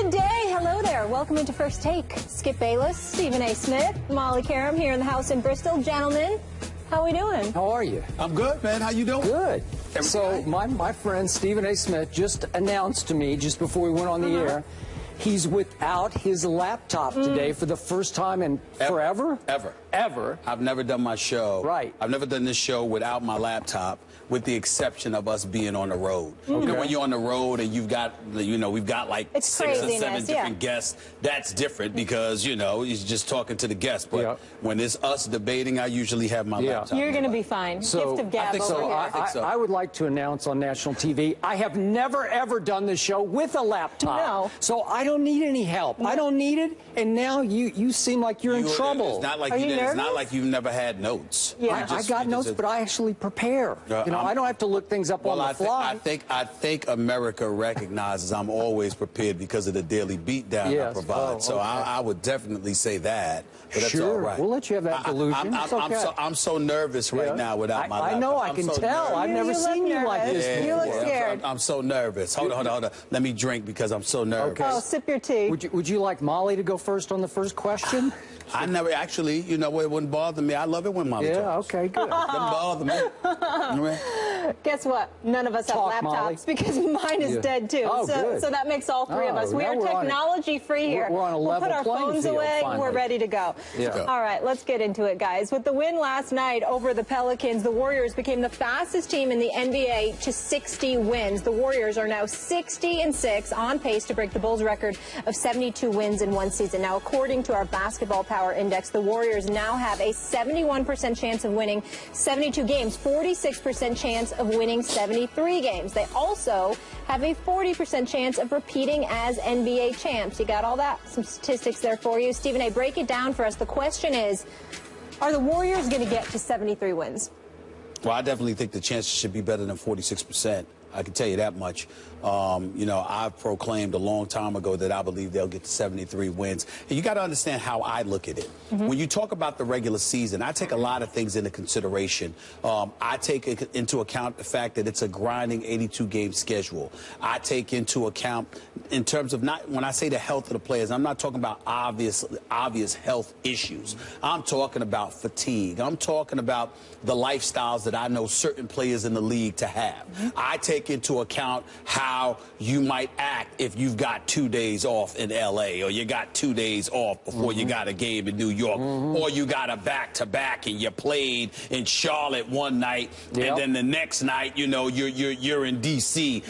Good day. Hello there. Welcome into First Take. Skip Bayless, Stephen A. Smith, Molly Karam here in the house in Bristol. Gentlemen, how are we doing? How are you? I'm good, man. How you doing? Good. So my friend Stephen A. Smith just announced to me just before we went on the air, he's without his laptop today for the first time in forever? Ever. I've never done my show. Right. I've never done this show without my laptop, with the exception of us being on the road. You know, when you're on the road and you've got, you know, we've got like It's 6 or 7 craziness, different guests, that's different because, you know, he's just talking to the guests. But when it's us debating, I usually have my laptop. You're going to be fine. So, Gift of gab I think so. over here. I think so. I would like to announce on national TV, I have never, ever done this show with a laptop. No. So I don't need any help. I don't need it. And now you seem like you're in trouble. It's not like Are you you did. It's not nervous? like you've never had notes. Yeah. I got notes, but I actually prepare. You know, I don't have to look things up on the fly. I think America recognizes I'm always prepared because of the daily beatdown I provide. So I would definitely say that. But that's all right. We'll let you have that delusion. I'm so nervous right now without my laptop. I know. I can tell. I've never seen you like this. You look scared. I'm so nervous. Hold on. Let me drink because I'm so nervous. Oh, sip your tea. Would you like Molly to go first on the first question? I never actually, you know, it wouldn't bother me. I love it when Molly talks. Okay, good. Doesn't bother me. Guess what? None of us have laptops Molly. because mine is dead too. Oh, good. So that makes all three of us. We are technology free here. We're on a level playing field. We'll put our phones away. Finally. We're ready to go. All right, let's get into it, guys. With the win last night over the Pelicans, the Warriors became the fastest team in the NBA to 60 wins. The Warriors are now 60-6, on pace to break the Bulls' record of 72 wins in one season. Now, according to our Basketball Power Index, the Warriors now have a 71% chance of winning 72 games, 46% chance of winning 73 games. They also have a 40% chance of repeating as NBA champs. You got all that? Some statistics there for you. Stephen A., break it down for us. The question is, are the Warriors going to get to 73 wins? Well, I definitely think the chances should be better than 46%. I can tell you that much. You know, I've proclaimed a long time ago that I believe they'll get to 73 wins. And you got to understand how I look at it. When you talk about the regular season, I take a lot of things into consideration. I take into account the fact that it's a grinding 82-game schedule. I take into account, in terms of when I say the health of the players, I'm not talking about obvious health issues. I'm talking about fatigue. I'm talking about the lifestyles that I know certain players in the league to have. I take into account how you might act if you've got 2 days off in L.A. or you got 2 days off before you got a game in New York, or you got a back-to-back and you played in Charlotte one night and then the next night, you know, you're in D.C.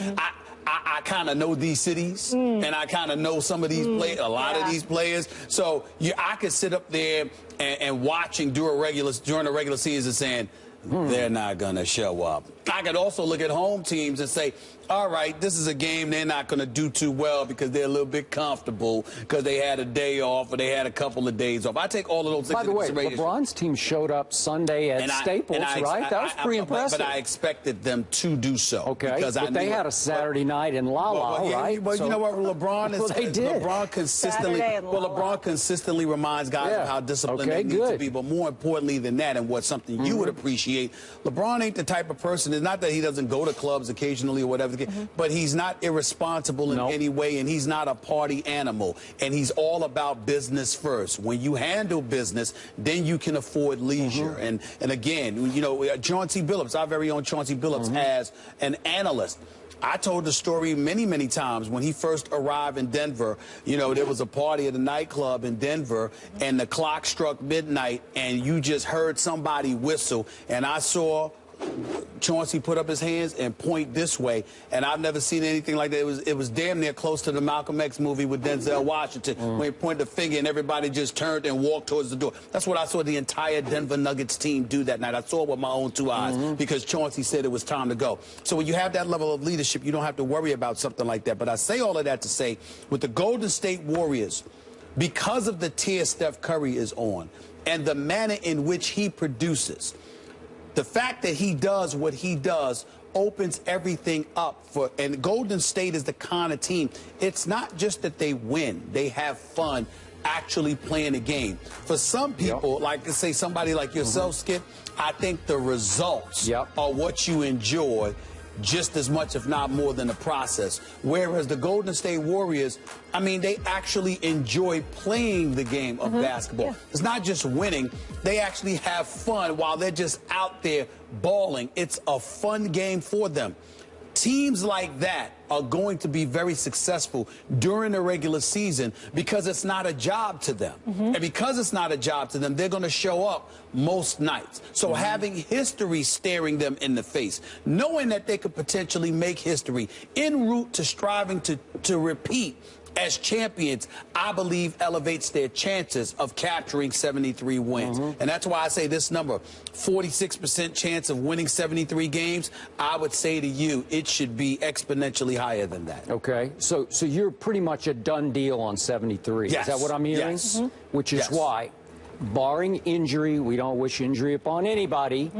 I kind of know these cities, and I kind of know some of these players, a lot of these players. So I could sit up there and watching during the regular season saying, they're not going to show up. I could also look at home teams and say, all right, this is a game they're not going to do too well because they're a little bit comfortable because they had a day off or they had a couple of days off. I take all of those things into consideration. By the way, LeBron's team showed up Sunday at Staples, right? That was pretty impressive. But I expected them to do so. Okay, because they had a Saturday night in La La, right? But you know what, LeBron is. They did. LeBron consistently reminds guys of how disciplined they need to be. But more importantly than that, and what's something you would appreciate, LeBron ain't the type of person. It's not that he doesn't go to clubs occasionally or whatever, but he's not irresponsible in any way, and he's not a party animal. And he's all about business first. When you handle business, then you can afford leisure. And again, you know, Chauncey Billups, our very own Chauncey Billups, as an analyst. I told the story many, many times when he first arrived in Denver. You know, there was a party at a nightclub in Denver, and the clock struck midnight, and you just heard somebody whistle, and I saw Chauncey put up his hands and point this way, and I've never seen anything like that. It was damn near close to the Malcolm X movie with Denzel Washington, when he pointed the finger and everybody just turned and walked towards the door. That's what I saw the entire Denver Nuggets team do that night. I saw it with my own 2 eyes because Chauncey said it was time to go. So when you have that level of leadership, you don't have to worry about something like that. But I say all of that to say, with the Golden State Warriors, because of the tier Steph Curry is on and the manner in which he produces, the fact that he does what he does opens everything up for, and Golden State is the kind of team, it's not just that they win, they have fun actually playing the game. For some people, like say somebody like yourself, Skip, I think the results are what you enjoy. just as much, if not more, than the process. Whereas the Golden State Warriors, I mean, they actually enjoy playing the game of basketball. Yeah. It's not just winning. They actually have fun while they're just out there balling. It's a fun game for them. Teams like that are going to be very successful during the regular season because it's not a job to them. And because it's not a job to them, they're going to show up most nights. So having history staring them in the face, knowing that they could potentially make history en route to striving to repeat as champions, I believe elevates their chances of capturing 73 wins. And that's why I say this number, 46% chance of winning 73 games, I would say to you, it should be exponentially higher than that. Okay, so you're pretty much a done deal on 73. Yes. Is that what I'm hearing? Yes. Which is why, barring injury, we don't wish injury upon anybody,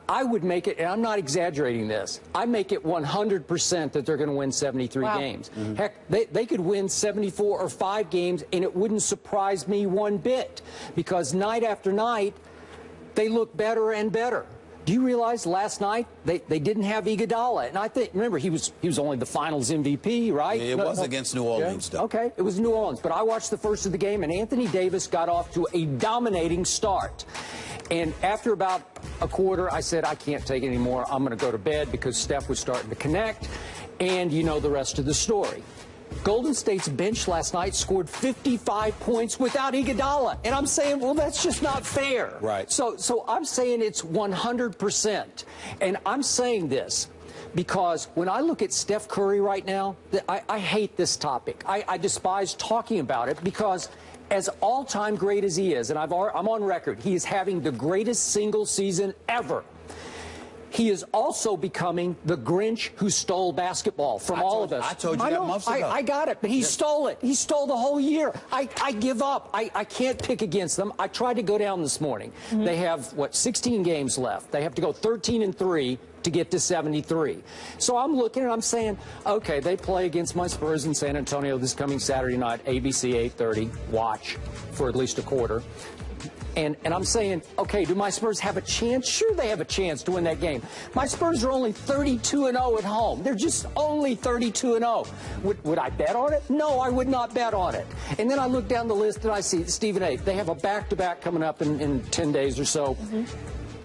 I would make it, and I'm not exaggerating this, I make it 100% that they're going to win 73 games. Heck, they could win 74 or 5 games, and it wouldn't surprise me one bit, because night after night, they look better and better. Do you realize last night they didn't have Iguodala? And I think, remember, he was only the Finals MVP, right? Yeah, it was against New Orleans, though. Okay, it was New Orleans, but I watched the first of the game, and Anthony Davis got off to a dominating start. And after about a quarter, I said, I can't take it anymore. I'm going to go to bed because Steph was starting to connect. And you know the rest of the story. Golden State's bench last night scored 55 points without Iguodala. And I'm saying, well, that's just not fair. Right. So I'm saying it's 100%. And I'm saying this because when I look at Steph Curry right now, I hate this topic. I despise talking about it because as all-time great as he is, and I'm on record, he is having the greatest single season ever. He is also becoming the Grinch who stole basketball from all of us. I told you that months ago. I got it, but he stole it. He stole the whole year. I give up. I can't pick against them. I tried to go down this morning. They have, 16 games left. They have to go 13-3 to get to 73. So I'm looking and I'm saying, okay, they play against my Spurs in San Antonio this coming Saturday night, ABC 8:30. Watch for at least a quarter. And I'm saying, okay, do my Spurs have a chance? Sure, they have a chance to win that game. My Spurs are only 32-0 at home. They're just only 32-0. Would I bet on it? No, I would not bet on it. And then I look down the list and I see Stephen A. They have a back-to-back coming up in 10 days or so.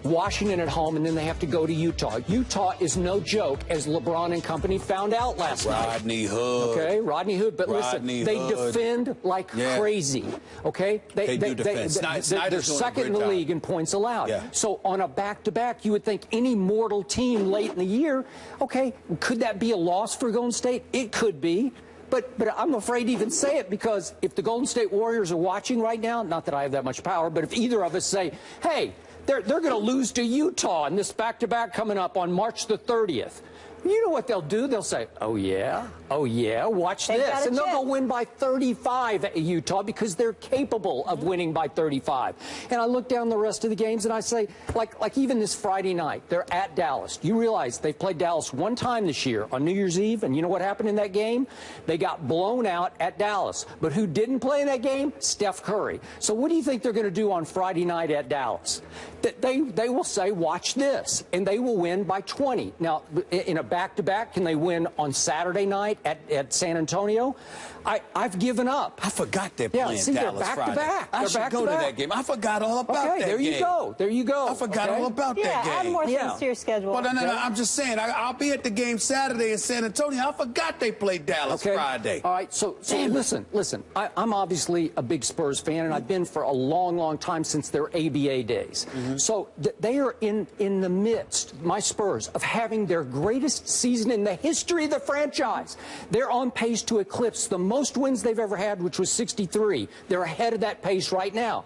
Washington at home, and then they have to go to Utah. Utah is no joke, as LeBron and company found out last night. Rodney Hood. Okay, Rodney Hood. But listen, they defend like crazy. Okay? They do defend. They're second in the league in points allowed. So on a back-to-back, you would think any mortal team late in the year, okay, could that be a loss for Golden State? It could be. But I'm afraid to even say it because if the Golden State Warriors are watching right now, not that I have that much power, but if either of us say, hey, they're going to lose to Utah in this back-to-back coming up on March the 30th. You know what they'll do? They'll say, oh, yeah, watch this. And they'll go win by 35 at Utah because they're capable of winning by 35. And I look down the rest of the games and I say, like even this Friday night, they're at Dallas. You realize they've played Dallas one time this year on New Year's Eve, and you know what happened in that game? They got blown out at Dallas. But who didn't play in that game? Steph Curry. So what do you think they're going to do on Friday night at Dallas? They will say, watch this, and they will win by 20. Now, in a back-to-back, can they win on Saturday night at San Antonio? I've given up. I forgot they're playing Dallas Friday. I should go to that game. I forgot all about that game. There you go. There you go. I forgot all about that game. Add more things to your schedule. Well, no, I'm just saying, I'll be at the game Saturday in San Antonio. I forgot they played Dallas Friday. All right, so listen. I'm obviously a big Spurs fan, and I've been for a long, long time since their ABA days. So they are in the midst, my Spurs, of having their greatest season in the history of the franchise. They're on pace to eclipse the most wins they've ever had, which was 63. They're ahead of that pace right now.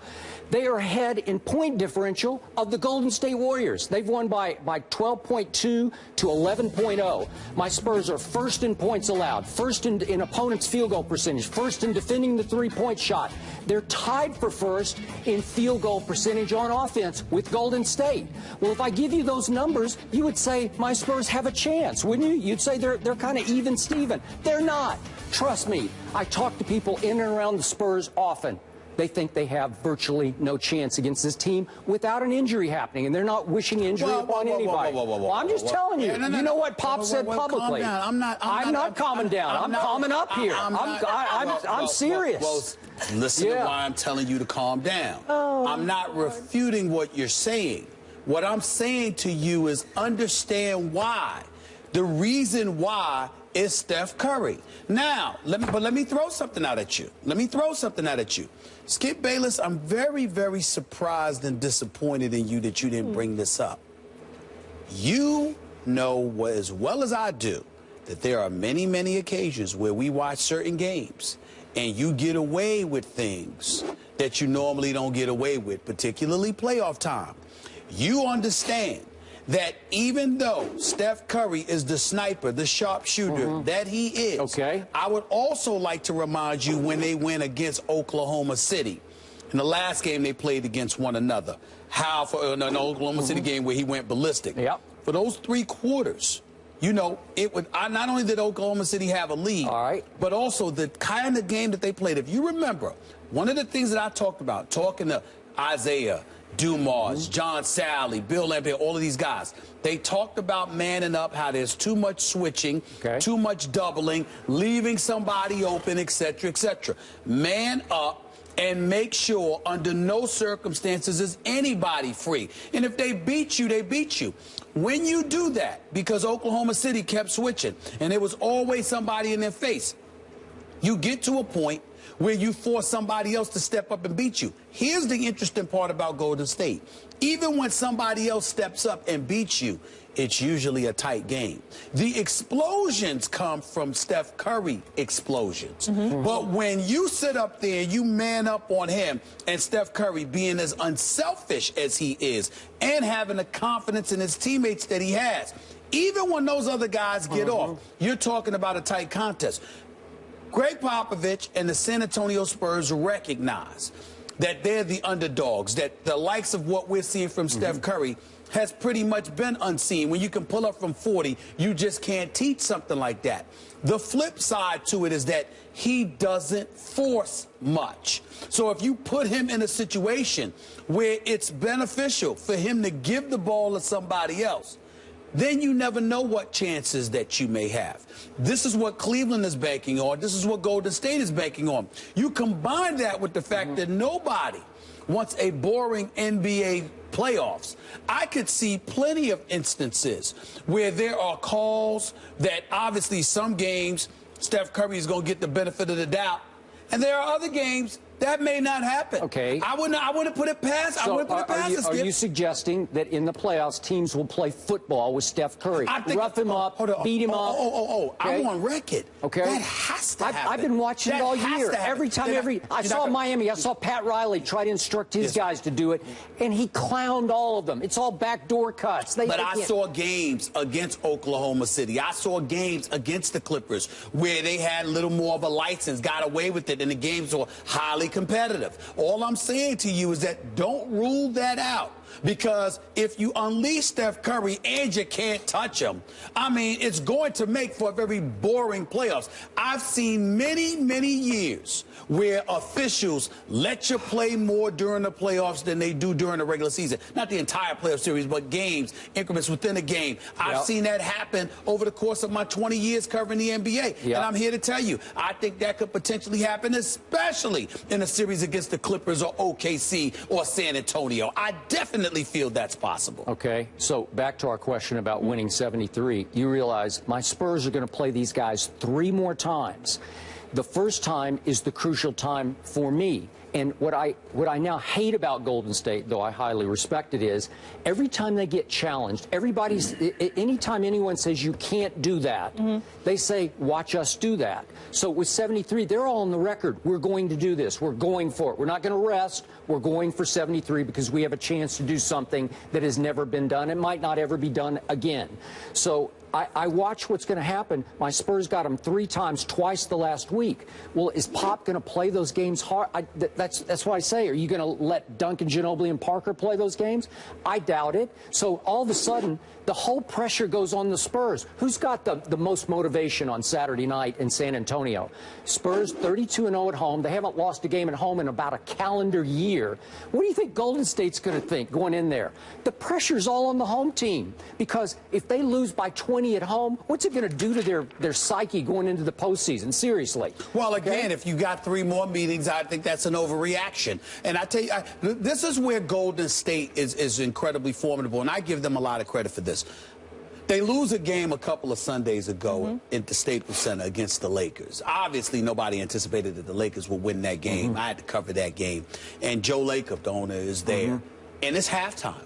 They are ahead in point differential of the Golden State Warriors. They've won by 12.2 to 11.0. My Spurs are first in points allowed, first in opponents' field goal percentage, first in defending the three-point shot. They're tied for first in field goal percentage on offense with Golden State. Well, if I give you those numbers, you would say my Spurs have a chance, wouldn't you? You'd say they're kind of even Steven. They're not. Trust me, I talk to people in and around the Spurs often. they think they have virtually no chance against this team without an injury happening, and they're not wishing injury upon anybody. Well, I'm just telling you. You know what Pop said publicly. Calm down. I'm not calming down. I'm calming up here. I'm serious. Well, listen to why I'm telling you to calm down. I'm not refuting what you're saying. What I'm saying to you is understand why. The reason why is Steph Curry. Now, let me throw something out at you. Skip Bayless, I'm very, very surprised and disappointed in you that you didn't bring this up. You know as well as I do that there are many, many occasions where we watch certain games and you get away with things that you normally don't get away with, particularly playoff time. You understand that even though Steph Curry is the sniper, the sharpshooter that he is, I would also like to remind you when they went against Oklahoma City in the last game they played against one another, how for an Oklahoma City game where he went ballistic. For those 3 quarters, you know, it would not only did Oklahoma City have a lead, but also the kind of game that they played. If you remember, one of the things that I talked about, talking to Isaiah, Dumas, John Sally, Bill Laimbeer, all of these guys, they talked about manning up, how there's too much switching, too much doubling, leaving somebody open, etc., etc. Man up and make sure under no circumstances is anybody free. And if they beat you, they beat you. When you do that, because Oklahoma City kept switching and there was always somebody in their face, you get to a point where you force somebody else to step up and beat you. Here's the interesting part about Golden State. Even when somebody else steps up and beats you, it's usually a tight game. The explosions come from Steph Curry explosions. But when you sit up there and you man up on him, and Steph Curry being as unselfish as he is and having the confidence in his teammates that he has, even when those other guys get off, you're talking about a tight contest. Greg Popovich and the San Antonio Spurs recognize that they're the underdogs, that the likes of what we're seeing from Steph Curry has pretty much been unseen. When you can pull up from 40, you just can't teach something like that. The flip side to it is that he doesn't force much. So if you put him in a situation where it's beneficial for him to give the ball to somebody else, then you never know what chances that you may have. This is what Cleveland is banking on. This is what Golden State is banking on. You combine that with the fact that nobody wants a boring NBA playoffs. I could see plenty of instances where there are calls that obviously some games Steph Curry is going to get the benefit of the doubt, and there are other games that may not happen. I wouldn't put it past. So are you suggesting that in the playoffs teams will play football with Steph Curry, rough him up, beat him up? I'm on record. That has to happen. I've been watching it all year. Every time, I saw Miami. I saw Pat Riley try to instruct his guys to do it, and he clowned all of them. It's all backdoor cuts. But I saw games against Oklahoma City. I saw games against the Clippers where they had a little more of a license, got away with it, and the games were highly competitive. All I'm saying to you is that don't rule that out. Because if you unleash Steph Curry and you can't touch him, I mean, it's going to make for a very boring playoffs. I've seen many, many years where officials let you play more during the playoffs than they do during the regular season. Not the entire playoff series, but games, increments within a game. I've seen that happen over the course of my 20 years covering the NBA. And I'm here to tell you, I think that could potentially happen, especially in a series against the Clippers or OKC or San Antonio. I definitely feel that's possible. Okay, so back to our question about winning 73. You realize my Spurs are going to play these guys 3 more times. The first time is the crucial time for me. And what I now hate about Golden State, though I highly respect it, is every time they get challenged, anytime anyone says you can't do that, they say, watch us do that. So with 73, they're all on the record. We're going to do this. We're going for it. We're not going to rest. We're going for 73 because we have a chance to do something that has never been done. It might not ever be done again. So I watch what's going to happen. My Spurs got them 3 times, twice the last week. Well, is Pop going to play those games hard? That's what I say. Are you going to let Duncan, Ginobili, and Parker play those games? I doubt it. So all of a sudden, the whole pressure goes on the Spurs. Who's got the most motivation on Saturday night in San Antonio? Spurs 32-0 at home. They haven't lost a game at home in about a calendar year. What do you think Golden State's going to think going in there? The pressure's all on the home team, because if they lose by 20 at home, what's it going to do to their psyche going into the postseason? Seriously. Well, again, if you got 3 more meetings, I think that's an overreaction. And I tell you, this is where Golden State is incredibly formidable, and I give them a lot of credit for this. They lose a game a couple of Sundays ago at the Staples Center against the Lakers. Obviously, nobody anticipated that the Lakers would win that game. I had to cover that game. And Joe Lacob, the owner, is there. And it's halftime.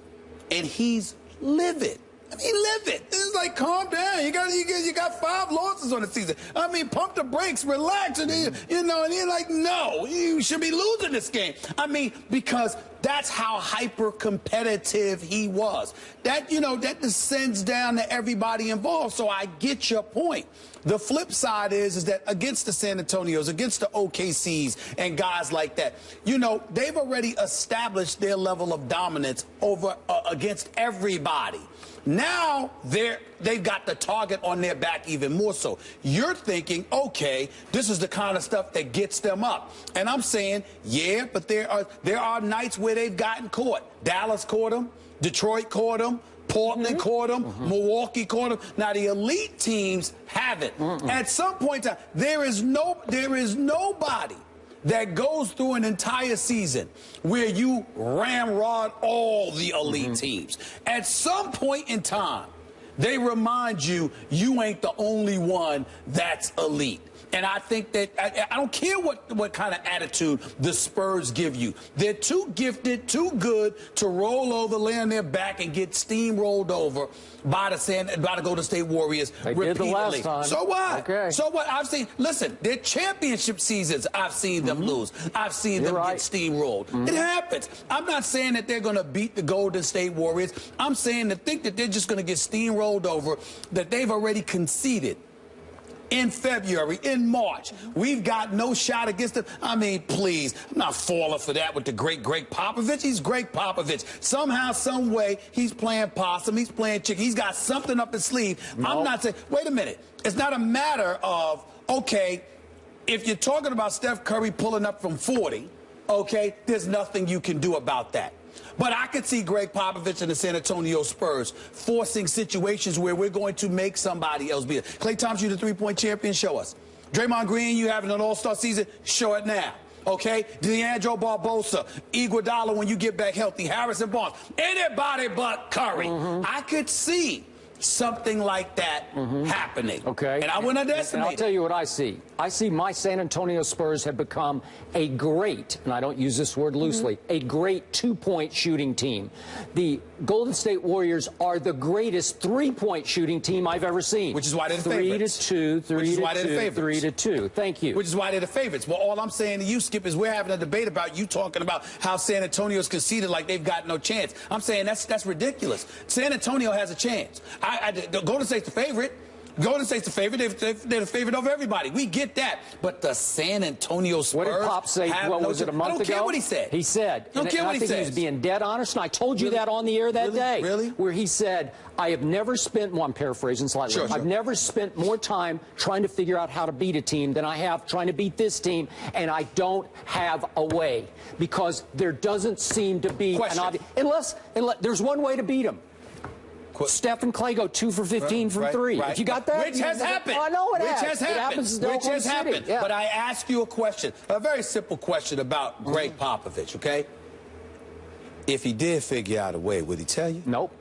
And he's livid. I mean, livid. It's like, calm down. You got 5 losses on the season. I mean, pump the brakes, relax, and you know. And you're like, no, you should be losing this game. I mean, because that's how hyper competitive he was. That, you know, that descends down to everybody involved. So I get your point. The flip side is that against the San Antonios, against the OKCs and guys like that, you know, they've already established their level of dominance over against everybody. Now they've got the target on their back even more so. You're thinking, okay, this is the kind of stuff that gets them up. And I'm saying, yeah, but there are nights where they've gotten caught. Dallas caught them. Detroit caught them. Portland caught them. Milwaukee caught them. Now the elite teams haven't. At some point in time, there is nobody that goes through an entire season where you ramrod all the elite teams. At some point in time, they remind you ain't the only one that's elite. And I think that I don't care what kind of attitude the Spurs give you. They're too gifted, too good to roll over, lay on their back, and get steamrolled over by the Golden State Warriors repeatedly. Did the last time. So what? Okay. So what? I've seen. Listen, their championship seasons, I've seen them lose. I've seen them get steamrolled. It happens. I'm not saying that they're going to beat the Golden State Warriors. I'm saying to think that they're just going to get steamrolled over, that they've already conceded. In February, in March, we've got no shot against them. I mean, please, I'm not falling for that with the great Greg Popovich. He's Greg Popovich. Somehow, some way, he's playing possum. He's playing chicken. He's got something up his sleeve. No. I'm not saying, wait a minute. It's not a matter of, okay, if you're talking about Steph Curry pulling up from 40, okay, there's nothing you can do about that. But I could see Greg Popovich and the San Antonio Spurs forcing situations where we're going to make somebody else beat it. Klay Thompson, you the three-point champion, show us. Draymond Green, you having an all-star season, show it now. Okay? D'Angelo Barbosa, Iguodala when you get back healthy, Harrison Barnes, anybody but Curry. I could see something like that happening. Okay. And I wouldn't underestimate it. I'll tell you what I see. I see my San Antonio Spurs have become a great, and I don't use this word loosely, a great 2-point shooting team. The Golden State Warriors are the greatest 3-point shooting team I've ever seen. Which is why they're the favorites. 3-2, 3-2, 3-2. Thank you. Which is why they're the favorites. Well, all I'm saying to you, Skip, is we're having a debate about you talking about how San Antonio's conceded like they've got no chance. I'm saying that's ridiculous. San Antonio has a chance. Golden State's the favorite. Golden State's the favorite. They're the favorite over everybody. We get that. But the San Antonio Spurs. What did Pop say? What was it, a month ago? I don't care what he said. He said. I don't care what he said. I think he was being dead honest, and I told you that on the air that day. Really? Where he said, I have never spent, well, I'm paraphrasing slightly. Sure. I've never spent more time trying to figure out how to beat a team than I have trying to beat this team, and I don't have a way. Because there doesn't seem to be an obvious. Unless there's one way to beat them. Steph and Clay go 2 for 15 from 3. If you got that, which has happened. I know it has. Which has happened. Yeah. But I ask you a question, a very simple question about Greg Popovich. Okay, if he did figure out a way, would he tell you? Nope.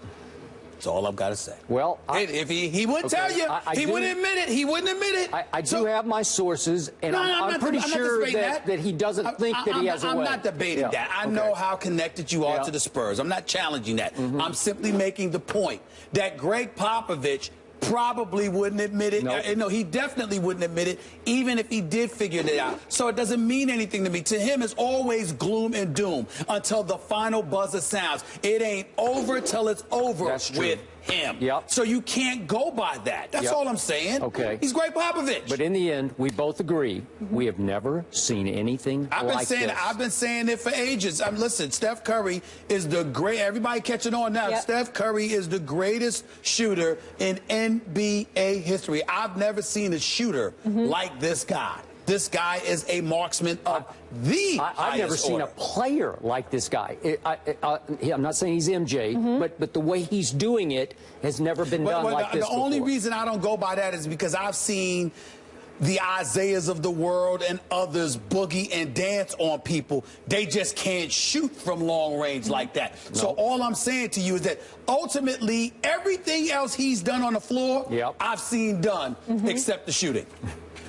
That's all I've got to say. Well, if he would tell you, he wouldn't admit it. He wouldn't admit it. I do have my sources, and I'm pretty sure that he doesn't think that he has a way. I'm not debating that. I know how connected you are to the Spurs. I'm not challenging that. I'm simply making the point that Greg Popovich probably wouldn't admit it. No, he definitely wouldn't admit it, even if he did figure it out. So it doesn't mean anything to me. To him, it's always gloom and doom until the final buzzer sounds. It ain't over till it's over with him. Yep. So you can't go by that. That's all I'm saying. Okay. He's Greg Popovich. But in the end, we both agree we have never seen anything like this. I've been saying it for ages. Listen, Steph Curry is the great. Everybody catching on now. Yep. Steph Curry is the greatest shooter in NBA history. I've never seen a shooter like this guy. This guy is a marksman of the I've never seen a player like this guy. I'm not saying he's MJ, but the way he's doing it has never been done like this before. The only reason I don't go by that is because I've seen the Isaiahs of the world and others boogie and dance on people. They just can't shoot from long range like that. No. So all I'm saying to you is that ultimately everything else he's done on the floor, I've seen done except the shooting.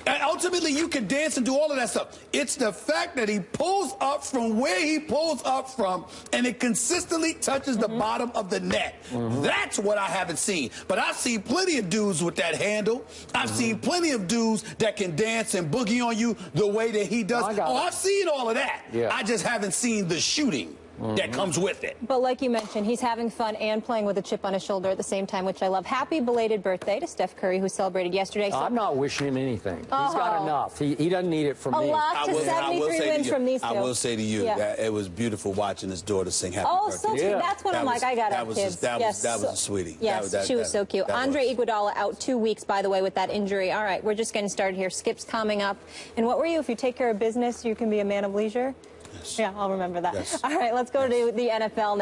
And ultimately, you can dance and do all of that stuff. It's the fact that he pulls up from where he pulls up from, and it consistently touches the bottom of the net. That's what I haven't seen. But I've seen plenty of dudes with that handle. I've seen plenty of dudes that can dance and boogie on you the way that he does. I've seen all of that. I just haven't seen the shooting that comes with it. But like you mentioned, he's having fun and playing with a chip on his shoulder at the same time, which I love. Happy belated birthday to Steph Curry, who celebrated yesterday. I'm not wishing him anything. He's got enough. He doesn't need it from me. A lot to 73 wins from these two. I will say to you that it was beautiful watching his daughter sing Happy Birthday. So cute. That's what I'm like. I got it, kids. That was a sweetie. Yes, she was so cute. Andre Iguodala out 2 weeks, by the way, with that injury. All right, we're just getting started here. Skip's coming up. And what were you? If you take care of business, you can be a man of leisure? Yes. Yeah, I'll remember that. Yes. All right, let's go to the NFL now.